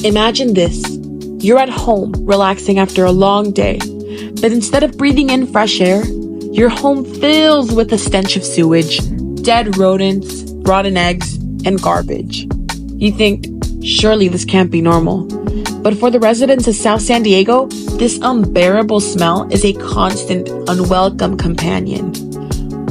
Imagine this. You're at home, relaxing after a long day. But instead of breathing in fresh air, your home fills with a stench of sewage, dead rodents, rotten eggs, and garbage. You think, surely this can't be normal. But for the residents of South San Diego, this unbearable smell is a constant, unwelcome companion.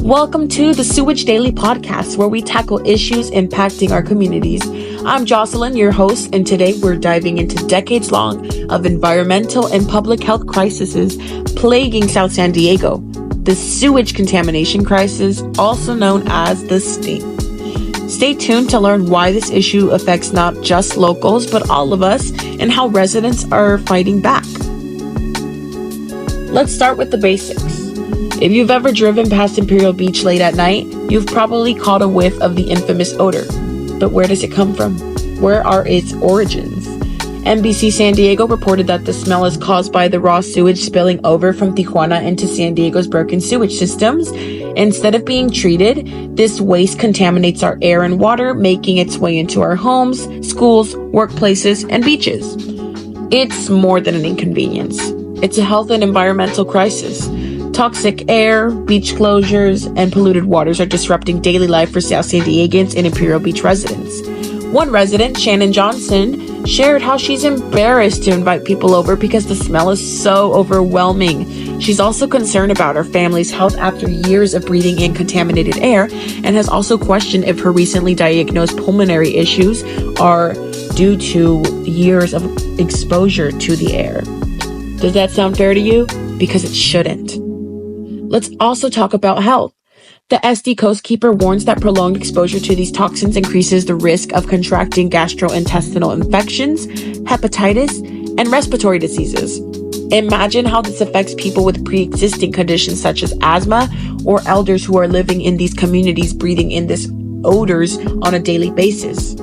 Welcome to the Sewage Daily Podcast, where we tackle issues impacting our communities. I'm Jocelyn, your host, and today we're diving into decades-long of environmental and public health crises plaguing South San Diego. The sewage contamination crisis, also known as the stink. Stay tuned to learn why this issue affects not just locals, but all of us, and how residents are fighting back. Let's start with the basics. If you've ever driven past Imperial Beach late at night, you've probably caught a whiff of the infamous odor. But where does it come from? Where are its origins? NBC San Diego reported that the smell is caused by the raw sewage spilling over from Tijuana into San Diego's broken sewage systems. Instead of being treated, this waste contaminates our air and water, making its way into our homes, schools, workplaces, and beaches. It's more than an inconvenience. It's a health and environmental crisis. Toxic air, beach closures, and polluted waters are disrupting daily life for South San Diegans and Imperial Beach residents. One resident, Shannon Johnson, shared how she's embarrassed to invite people over because the smell is so overwhelming. She's also concerned about her family's health after years of breathing in contaminated air, and has also questioned if her recently diagnosed pulmonary issues are due to years of exposure to the air. Does that sound fair to you? Because it shouldn't. Let's also talk about health. The SD Coastkeeper warns that prolonged exposure to these toxins increases the risk of contracting gastrointestinal infections, hepatitis, and respiratory diseases. Imagine how this affects people with pre-existing conditions such as asthma or elders who are living in these communities breathing in these odors on a daily basis.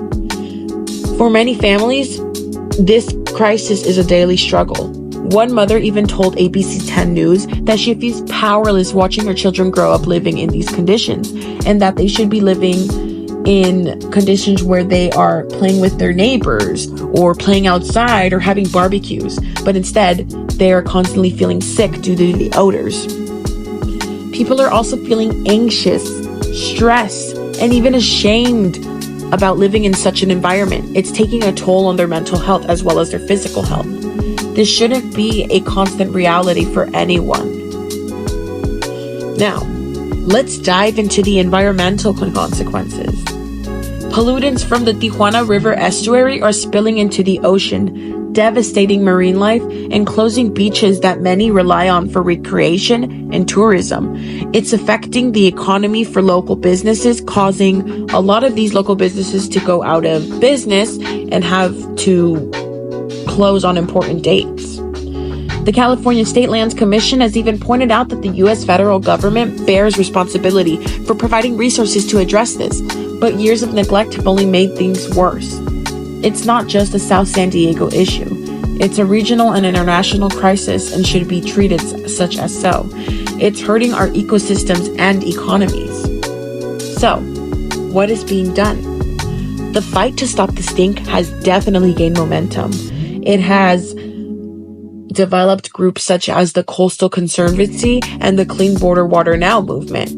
For many families, this crisis is a daily struggle. One mother even told ABC 10 News that she feels powerless watching her children grow up living in these conditions, and that they should be living in conditions where they are playing with their neighbors or playing outside or having barbecues, but instead they are constantly feeling sick due to the odors. People are also feeling anxious, stressed, and even ashamed about living in such an environment. It's taking a toll on their mental health as well as their physical health. This shouldn't be a constant reality for anyone. Now, let's dive into the environmental consequences. Pollutants from the Tijuana River estuary are spilling into the ocean, devastating marine life and closing beaches that many rely on for recreation and tourism. It's affecting the economy for local businesses, causing a lot of these local businesses to go out of business and have to close on important dates. The California State Lands Commission has even pointed out that the U.S. federal government bears responsibility for providing resources to address this, but years of neglect have only made things worse. It's not just a South San Diego issue. It's a regional and international crisis and should be treated such as so. It's hurting our ecosystems and economies. So, what is being done? The fight to stop the stink has definitely gained momentum. It has developed groups such as the Coastal Conservancy and the Clean Border Water Now movement.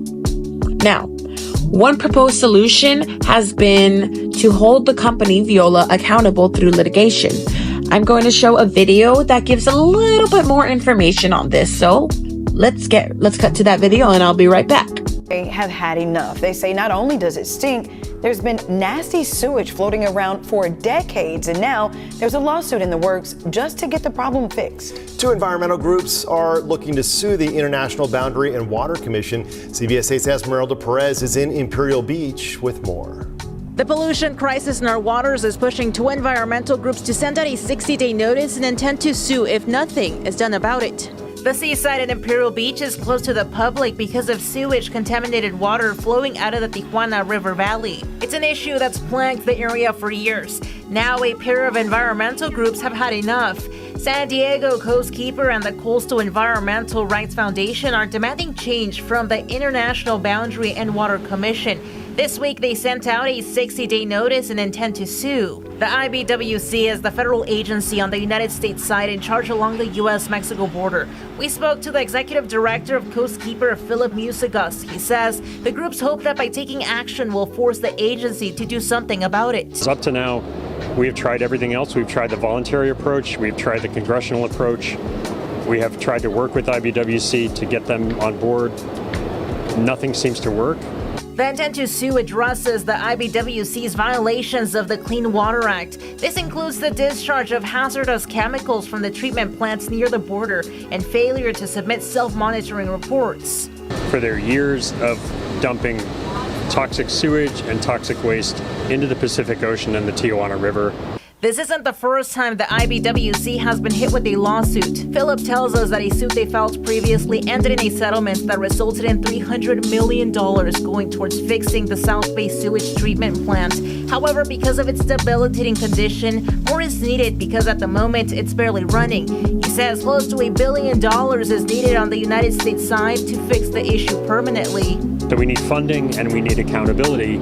Now, one proposed solution has been to hold the company Veolia accountable through litigation. I'm going to show a video that gives a little bit more information on this. So let's cut to that video and I'll be right back. They have had enough. They say not only does it stink, there's been nasty sewage floating around for decades, and now there's a lawsuit in the works just to get the problem fixed. Two environmental groups are looking to sue the International Boundary and Water Commission. CBS 8's Esmeralda Perez is in Imperial Beach with more. The pollution crisis in our waters is pushing two environmental groups to send out a 60-day notice and intend to sue if nothing is done about it. The seaside in Imperial Beach is closed to the public because of sewage-contaminated water flowing out of the Tijuana River Valley. It's an issue that's plagued the area for years. Now a pair of environmental groups have had enough. San Diego Coastkeeper and the Coastal Environmental Rights Foundation are demanding change from the International Boundary and Water Commission. This week, they sent out a 60-day notice and intend to sue. The IBWC is the federal agency on the United States side in charge along the U.S.-Mexico border. We spoke to the executive director of Coastkeeper, Philip Musigas. He says the groups hope that by taking action will force the agency to do something about it. Up to now, we have tried everything else. We've tried the voluntary approach. We've tried the congressional approach. We have tried to work with IBWC to get them on board. Nothing seems to work. The intent to sue addresses the IBWC's violations of the Clean Water Act. This includes the discharge of hazardous chemicals from the treatment plants near the border and failure to submit self-monitoring reports. For their years of dumping toxic sewage and toxic waste into the Pacific Ocean and the Tijuana River. This isn't the first time the IBWC has been hit with a lawsuit. Philip tells us that a suit they filed previously ended in a settlement that resulted in $300 million going towards fixing the South Bay sewage treatment plant. However, because of its debilitating condition, more is needed because at the moment it's barely running. He says close to $1 billion is needed on the United States side to fix the issue permanently. So we need funding and we need accountability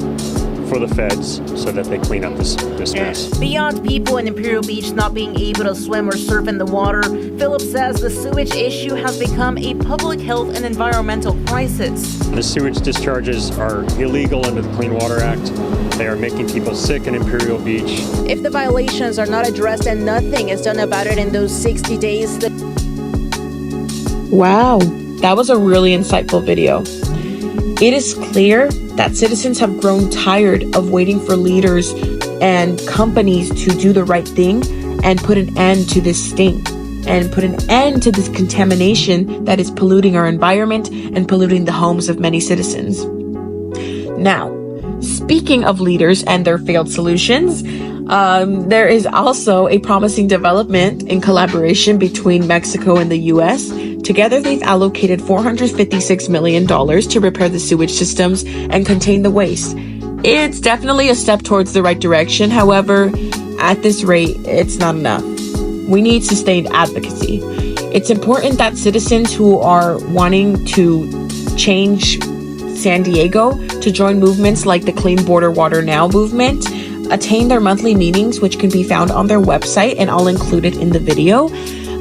for the feds so that they clean up this mess. Beyond people in Imperial Beach not being able to swim or surf in the water, Philip says the sewage issue has become a public health and environmental crisis. The sewage discharges are illegal under the Clean Water Act. They are making people sick in Imperial Beach. If the violations are not addressed and nothing is done about it in those 60 days... Wow, that was a really insightful video. It is clear that citizens have grown tired of waiting for leaders and companies to do the right thing and put an end to this stink and put an end to this contamination that is polluting our environment and polluting the homes of many citizens. Now, speaking of leaders and their failed solutions, there is also a promising development in collaboration between Mexico and the U.S. Together, they've allocated $456 million to repair the sewage systems and contain the waste. It's definitely a step towards the right direction. However, at this rate, it's not enough. We need sustained advocacy. It's important that citizens who are wanting to change San Diego to join movements like the Clean Border Water Now movement attain their monthly meetings, which can be found on their website, and I'll include it in the video.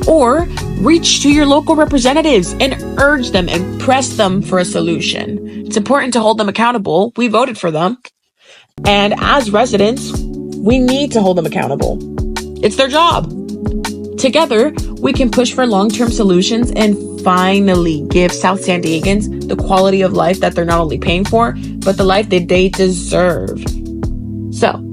Or reach to your local representatives and urge them and press them for a solution. It's important to hold them accountable. We voted for them. And as residents, we need to hold them accountable. It's their job. Together, we can push for long-term solutions and finally give South San Diegans the quality of life that they're not only paying for, but the life that they deserve. So,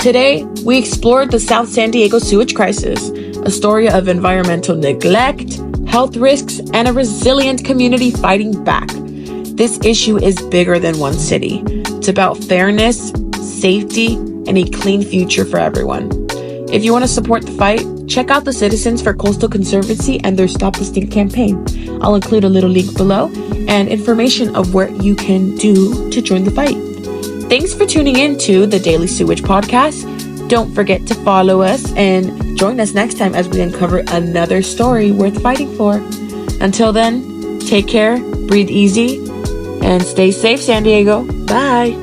today, we explored the South San Diego sewage crisis, a story of environmental neglect, health risks, and a resilient community fighting back. This issue is bigger than one city. It's about fairness, safety, and a clean future for everyone. If you want to support the fight, check out the Citizens for Coastal Conservancy and their Stop the Stink campaign. I'll include a little link below and information of what you can do to join the fight. Thanks for tuning in to the Daily Sewage Podcast. Don't forget to follow us and join us next time as we uncover another story worth fighting for. Until then, take care, breathe easy, and stay safe, San Diego. Bye.